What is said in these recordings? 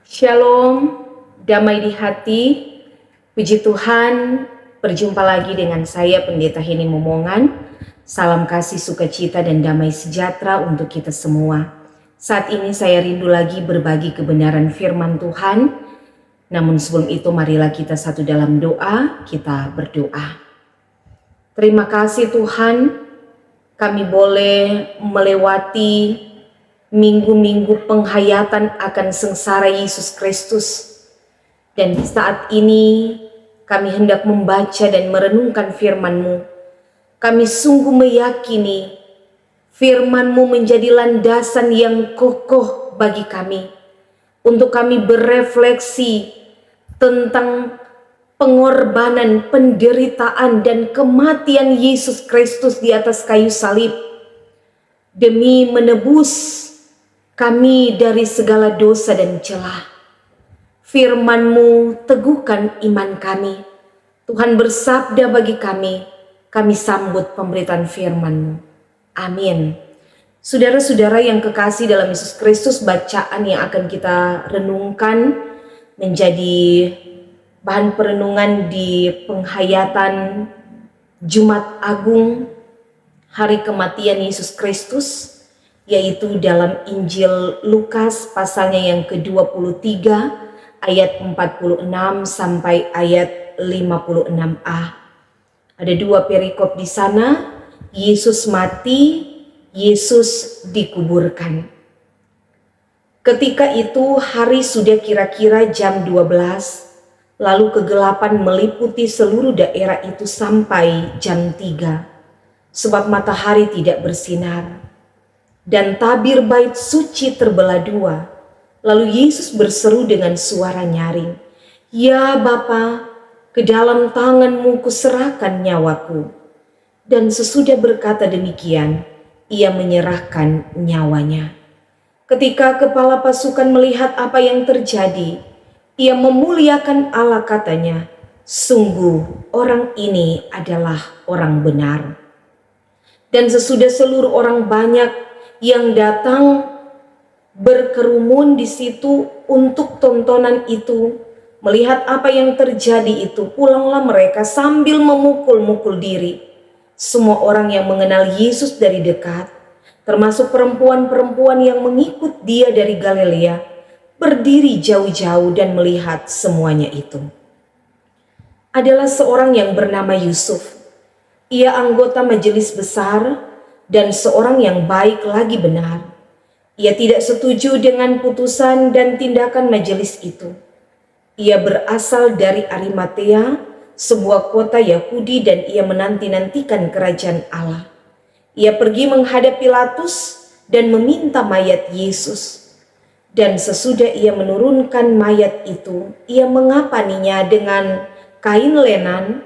Shalom, damai di hati. Puji Tuhan, berjumpa lagi dengan saya Pendeta Heni Momongan. Salam kasih, sukacita dan damai sejahtera untuk kita semua. Saat ini saya rindu lagi berbagi kebenaran firman Tuhan. Namun sebelum itu marilah kita satu dalam doa, kita berdoa. Terima kasih Tuhan, kami boleh melewati minggu-minggu penghayatan akan sengsara Yesus Kristus. Dan saat ini kami hendak membaca dan merenungkan firman-Mu. Kami sungguh meyakini firman-Mu menjadi landasan yang kokoh bagi kami. Untuk kami berefleksi tentang pengorbanan, penderitaan dan kematian Yesus Kristus di atas kayu salib. Demi menebus kami dari segala dosa dan celah. Firman-Mu teguhkan iman kami. Tuhan bersabda bagi kami sambut pemberitaan firman-Mu. Amin. Saudara-saudara yang kekasih dalam Yesus Kristus, bacaan yang akan kita renungkan menjadi bahan perenungan di penghayatan Jumat Agung, hari kematian Yesus Kristus, yaitu dalam Injil Lukas pasalnya yang ke-23 ayat 46 sampai ayat 56a. Ada dua perikop di sana, Yesus mati, Yesus dikuburkan. Ketika itu hari sudah kira-kira jam 12, lalu kegelapan meliputi seluruh daerah itu sampai jam 3, sebab matahari tidak bersinar. Dan tabir bait suci terbelah dua. Lalu Yesus berseru dengan suara nyaring, "Ya Bapa, ke dalam tangan-Mu kuserahkan nyawaku." Dan sesudah berkata demikian, Ia menyerahkan nyawanya. Ketika kepala pasukan melihat apa yang terjadi, ia memuliakan Allah, katanya, "Sungguh orang ini adalah orang benar." Dan sesudah seluruh orang banyak yang datang berkerumun di situ untuk tontonan itu, melihat apa yang terjadi itu, pulanglah mereka sambil memukul-mukul diri. Semua orang yang mengenal Yesus dari dekat, termasuk perempuan-perempuan yang mengikut Dia dari Galilea, berdiri jauh-jauh dan melihat semuanya itu. Adalah seorang yang bernama Yusuf. Ia anggota majelis besar dan seorang yang baik lagi benar. Ia tidak setuju dengan putusan dan tindakan majelis itu. Ia berasal dari Arimatea, sebuah kota Yahudi, dan ia menanti-nantikan kerajaan Allah. Ia pergi menghadap Pilatus dan meminta mayat Yesus. Dan sesudah ia menurunkan mayat itu, ia mengapaninya dengan kain lenan,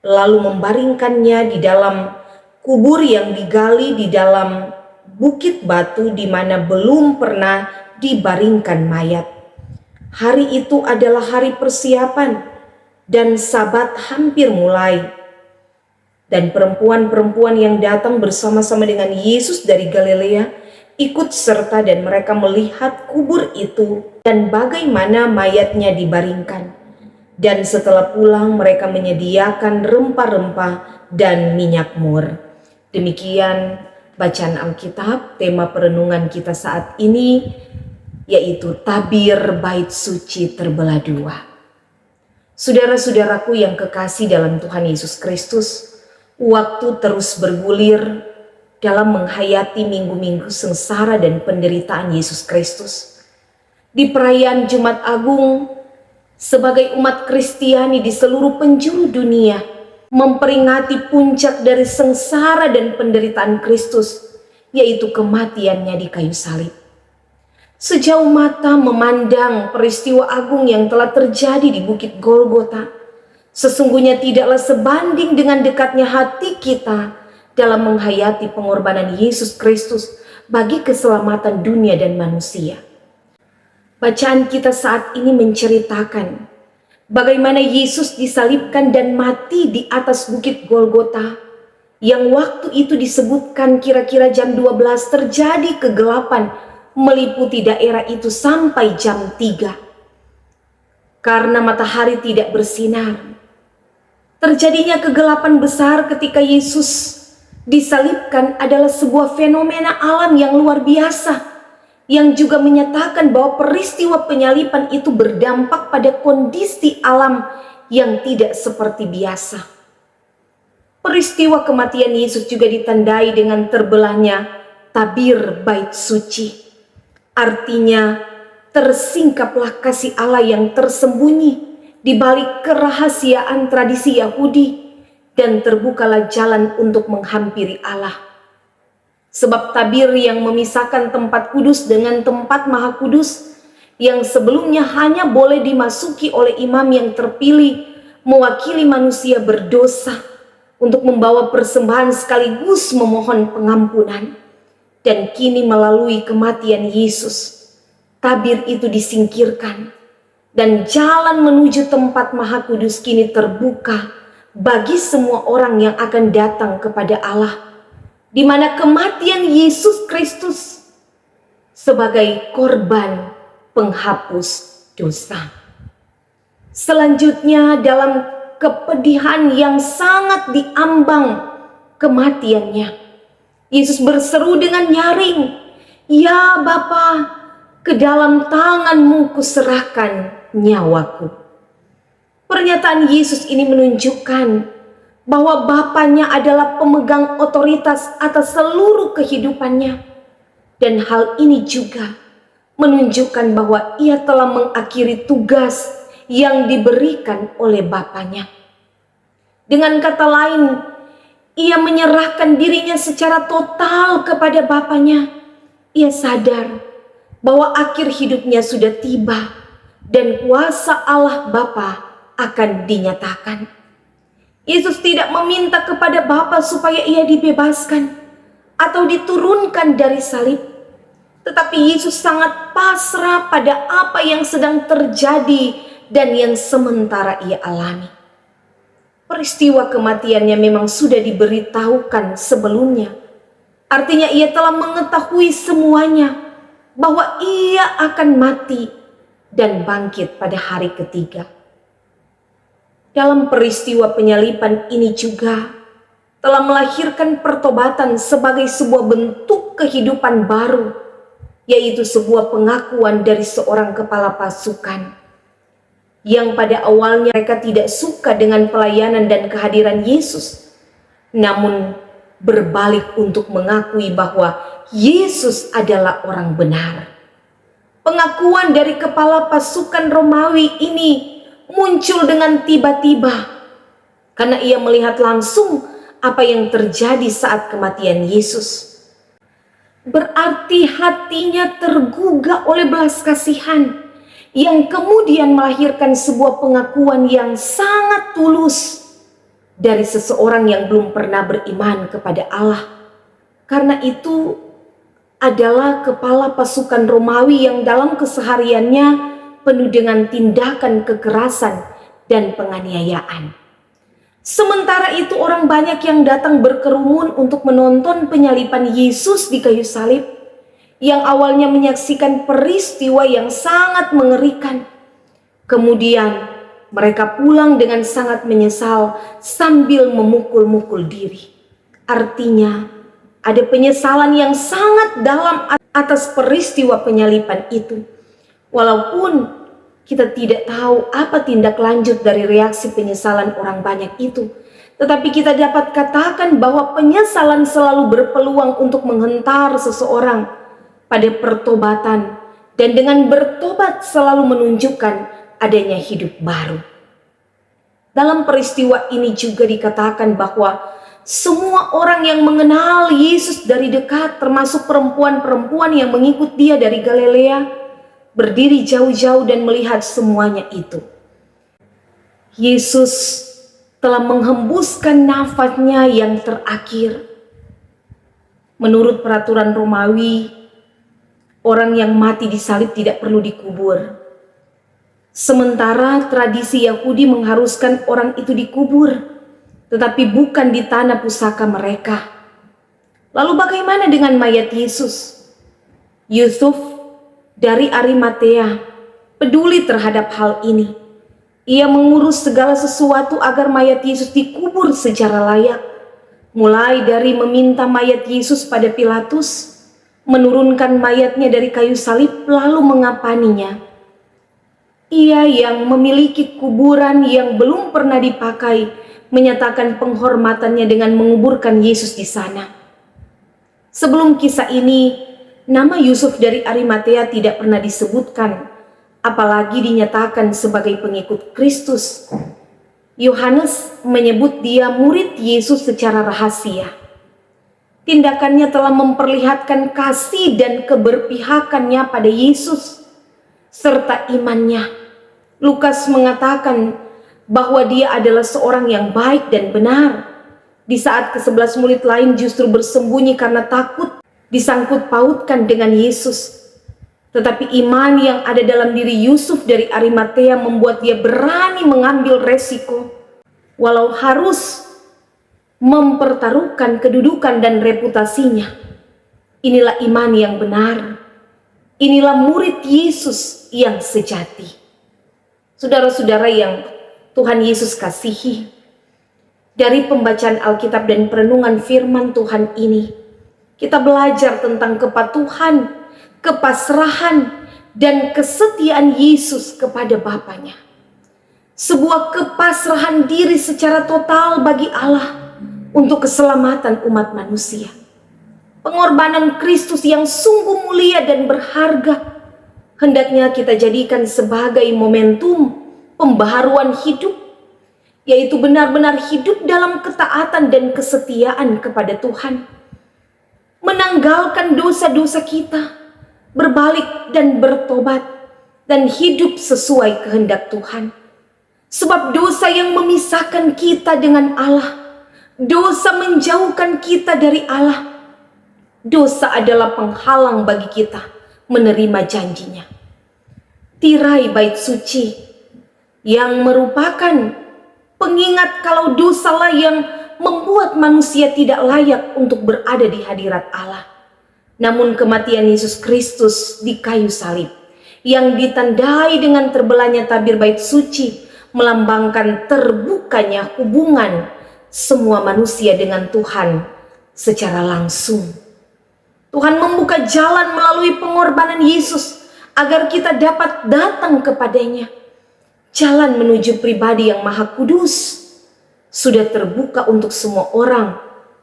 lalu membaringkannya di dalam kubur yang digali di dalam bukit batu di mana belum pernah dibaringkan mayat. Hari itu adalah hari persiapan dan Sabat hampir mulai. Dan perempuan-perempuan yang datang bersama-sama dengan Yesus dari Galilea ikut serta, dan mereka melihat kubur itu dan bagaimana mayatnya dibaringkan. Dan setelah pulang mereka menyediakan rempah-rempah dan minyak mur. Demikian bacaan Alkitab. Tema perenungan kita saat ini yaitu tabir bait suci terbelah dua. Saudara-saudaraku yang kekasih dalam Tuhan Yesus Kristus, waktu terus bergulir dalam menghayati minggu-minggu sengsara dan penderitaan Yesus Kristus. Di perayaan Jumat Agung, sebagai umat Kristiani di seluruh penjuru dunia memperingati puncak dari sengsara dan penderitaan Kristus, yaitu kematiannya di kayu salib. Sejauh mata memandang peristiwa agung yang telah terjadi di Bukit Golgota, sesungguhnya tidaklah sebanding dengan dekatnya hati kita dalam menghayati pengorbanan Yesus Kristus bagi keselamatan dunia dan manusia. Bacaan kita saat ini menceritakan bagaimana Yesus disalibkan dan mati di atas Bukit Golgota, yang waktu itu disebutkan kira-kira jam 12 terjadi kegelapan meliputi daerah itu sampai jam 3. Karena matahari tidak bersinar, terjadinya kegelapan besar ketika Yesus disalibkan adalah sebuah fenomena alam yang luar biasa, yang juga menyatakan bahwa peristiwa penyaliban itu berdampak pada kondisi alam yang tidak seperti biasa. Peristiwa kematian Yesus juga ditandai dengan terbelahnya tabir bait suci. Artinya, tersingkaplah kasih Allah yang tersembunyi di balik kerahasiaan tradisi Yahudi, dan terbukalah jalan untuk menghampiri Allah. Sebab tabir yang memisahkan tempat kudus dengan tempat maha kudus, yang sebelumnya hanya boleh dimasuki oleh imam yang terpilih mewakili manusia berdosa untuk membawa persembahan sekaligus memohon pengampunan, dan kini melalui kematian Yesus, tabir itu disingkirkan dan jalan menuju tempat maha kudus kini terbuka bagi semua orang yang akan datang kepada Allah, di mana kematian Yesus Kristus sebagai korban penghapus dosa. Selanjutnya, dalam kepedihan yang sangat diambang kematiannya, Yesus berseru dengan nyaring, "Ya Bapa, ke dalam tangan-Mu kuserahkan nyawaku." Pernyataan Yesus ini menunjukkan bahwa Bapanya adalah pemegang otoritas atas seluruh kehidupannya. Dan hal ini juga menunjukkan bahwa Ia telah mengakhiri tugas yang diberikan oleh Bapanya. Dengan kata lain, Ia menyerahkan dirinya secara total kepada Bapanya. Ia sadar bahwa akhir hidupnya sudah tiba dan kuasa Allah Bapa akan dinyatakan. Yesus tidak meminta kepada Bapa supaya Ia dibebaskan atau diturunkan dari salib, tetapi Yesus sangat pasrah pada apa yang sedang terjadi dan yang sementara Ia alami. Peristiwa kematiannya memang sudah diberitahukan sebelumnya. Artinya Ia telah mengetahui semuanya, bahwa Ia akan mati dan bangkit pada hari ketiga. Dalam peristiwa penyaliban ini juga telah melahirkan pertobatan sebagai sebuah bentuk kehidupan baru, yaitu sebuah pengakuan dari seorang kepala pasukan yang pada awalnya mereka tidak suka dengan pelayanan dan kehadiran Yesus, namun berbalik untuk mengakui bahwa Yesus adalah orang benar. Pengakuan dari kepala pasukan Romawi ini muncul dengan tiba-tiba karena ia melihat langsung apa yang terjadi saat kematian Yesus. Berarti hatinya tergugah oleh belas kasihan yang kemudian melahirkan sebuah pengakuan yang sangat tulus dari seseorang yang belum pernah beriman kepada Allah. Karena itu adalah kepala pasukan Romawi yang dalam kesehariannya penuh dengan tindakan kekerasan dan penganiayaan. Sementara itu orang banyak yang datang berkerumun untuk menonton penyaliban Yesus di kayu salib, yang awalnya menyaksikan peristiwa yang sangat mengerikan. Kemudian mereka pulang dengan sangat menyesal sambil memukul-mukul diri. Artinya ada penyesalan yang sangat dalam atas peristiwa penyaliban itu. Walaupun kita tidak tahu apa tindak lanjut dari reaksi penyesalan orang banyak itu, tetapi kita dapat katakan bahwa penyesalan selalu berpeluang untuk menghentar seseorang pada pertobatan, dan dengan bertobat selalu menunjukkan adanya hidup baru. Dalam peristiwa ini juga dikatakan bahwa semua orang yang mengenal Yesus dari dekat, termasuk perempuan-perempuan yang mengikut Dia dari Galilea, berdiri jauh-jauh dan melihat semuanya itu. Yesus telah menghembuskan nafasnya yang terakhir. Menurut peraturan Romawi, orang yang mati disalib tidak perlu dikubur. Sementara tradisi Yahudi mengharuskan orang itu dikubur, tetapi bukan di tanah pusaka mereka. Lalu bagaimana dengan mayat Yesus? Yusuf dari Arimatea peduli terhadap hal ini. Ia mengurus segala sesuatu agar mayat Yesus dikubur secara layak. Mulai dari meminta mayat Yesus pada Pilatus, menurunkan mayatnya dari kayu salib lalu mengapaninya. Ia yang memiliki kuburan yang belum pernah dipakai, menyatakan penghormatannya dengan menguburkan Yesus di sana. Sebelum kisah ini, nama Yusuf dari Arimatea tidak pernah disebutkan, apalagi dinyatakan sebagai pengikut Kristus. Yohanes menyebut dia murid Yesus secara rahasia. Tindakannya telah memperlihatkan kasih dan keberpihakannya pada Yesus serta imannya. Lukas mengatakan bahwa dia adalah seorang yang baik dan benar. Di saat ke-11 murid lain justru bersembunyi karena takut disangkut pautkan dengan Yesus. Tetapi iman yang ada dalam diri Yusuf dari Arimatea membuat dia berani mengambil resiko, walau harus mempertaruhkan kedudukan dan reputasinya. Inilah iman yang benar. Inilah murid Yesus yang sejati. Saudara-saudara yang Tuhan Yesus kasihi, dari pembacaan Alkitab dan perenungan firman Tuhan ini, kita belajar tentang kepatuhan, kepasrahan, dan kesetiaan Yesus kepada Bapanya. Sebuah kepasrahan diri secara total bagi Allah untuk keselamatan umat manusia. Pengorbanan Kristus yang sungguh mulia dan berharga hendaknya kita jadikan sebagai momentum pembaharuan hidup, yaitu benar-benar hidup dalam ketaatan dan kesetiaan kepada Tuhan. Menanggalkan dosa-dosa kita, berbalik dan bertobat, dan hidup sesuai kehendak Tuhan. Sebab dosa yang memisahkan kita dengan Allah, dosa menjauhkan kita dari Allah, dosa adalah penghalang bagi kita menerima janjinya. Tirai bait suci yang merupakan pengingat kalau dosalah yang membuat manusia tidak layak untuk berada di hadirat Allah. Namun kematian Yesus Kristus di kayu salib yang ditandai dengan terbelahnya tabir bait suci melambangkan terbukanya hubungan semua manusia dengan Tuhan secara langsung. Tuhan membuka jalan melalui pengorbanan Yesus agar kita dapat datang kepadanya. Jalan menuju pribadi yang maha kudus sudah terbuka untuk semua orang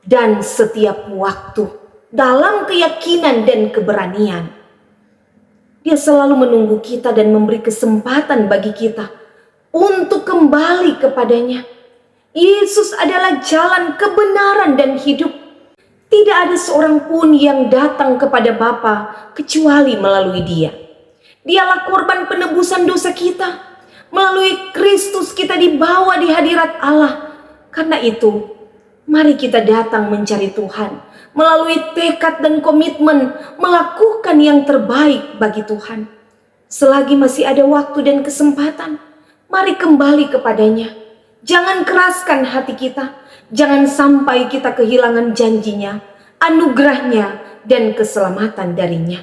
dan setiap waktu dalam keyakinan dan keberanian. Dia selalu menunggu kita dan memberi kesempatan bagi kita untuk kembali kepadanya. Yesus adalah jalan kebenaran dan hidup. Tidak ada seorang pun yang datang kepada Bapa kecuali melalui Dia. Dialah korban penebusan dosa kita. Melalui Kristus kita dibawa di hadirat Allah. Karena itu, mari kita datang mencari Tuhan melalui tekad dan komitmen melakukan yang terbaik bagi Tuhan. Selagi masih ada waktu dan kesempatan, mari kembali kepadanya. Jangan keraskan hati kita. Jangan sampai kita kehilangan janjinya, anugerahnya, dan keselamatan darinya.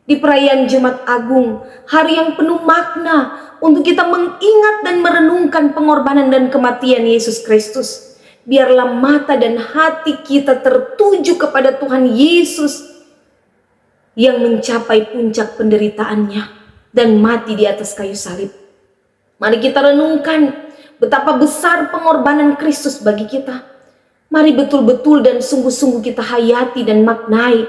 Di perayaan Jumat Agung, hari yang penuh makna untuk kita mengingat dan merenungkan pengorbanan dan kematian Yesus Kristus. Biarlah mata dan hati kita tertuju kepada Tuhan Yesus yang mencapai puncak penderitaannya dan mati di atas kayu salib. Mari kita renungkan betapa besar pengorbanan Kristus bagi kita. Mari betul-betul dan sungguh-sungguh kita hayati dan maknai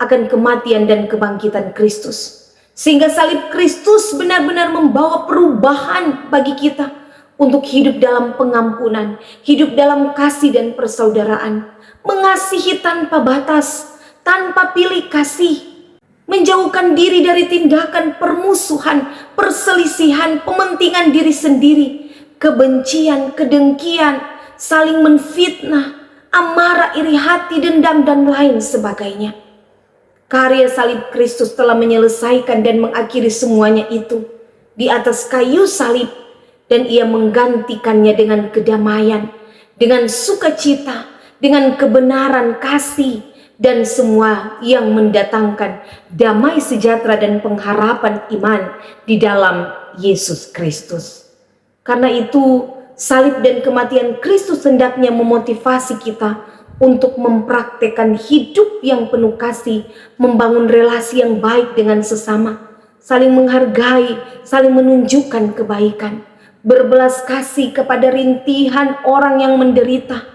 akan kematian dan kebangkitan Kristus. Sehingga salib Kristus benar-benar membawa perubahan bagi kita untuk hidup dalam pengampunan, hidup dalam kasih dan persaudaraan, mengasihi tanpa batas, tanpa pilih kasih, menjauhkan diri dari tindakan permusuhan, perselisihan, pementingan diri sendiri, kebencian, kedengkian, saling menfitnah, amarah, iri hati, dendam, dan lain sebagainya. Karya salib Kristus telah menyelesaikan dan mengakhiri semuanya itu di atas kayu salib, dan Ia menggantikannya dengan kedamaian, dengan sukacita, dengan kebenaran, kasih, dan semua yang mendatangkan damai sejahtera dan pengharapan iman di dalam Yesus Kristus. Karena itu, salib dan kematian Kristus hendaknya memotivasi kita untuk mempraktekkan hidup yang penuh kasih, membangun relasi yang baik dengan sesama, saling menghargai, saling menunjukkan kebaikan, berbelas kasih kepada rintihan orang yang menderita,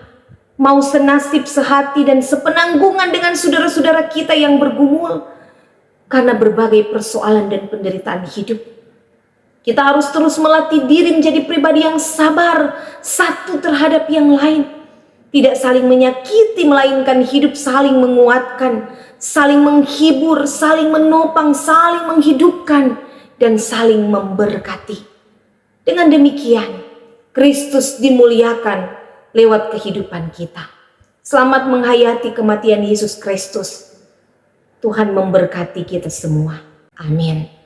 mau senasib, sehati, dan sepenanggungan dengan saudara-saudara kita yang bergumul karena berbagai persoalan dan penderitaan hidup. Kita harus terus melatih diri menjadi pribadi yang sabar satu terhadap yang lain, tidak saling menyakiti, melainkan hidup saling menguatkan, saling menghibur, saling menopang, saling menghidupkan, dan saling memberkati. Dengan demikian, Kristus dimuliakan lewat kehidupan kita. Selamat menghayati kematian Yesus Kristus. Tuhan memberkati kita semua. Amin.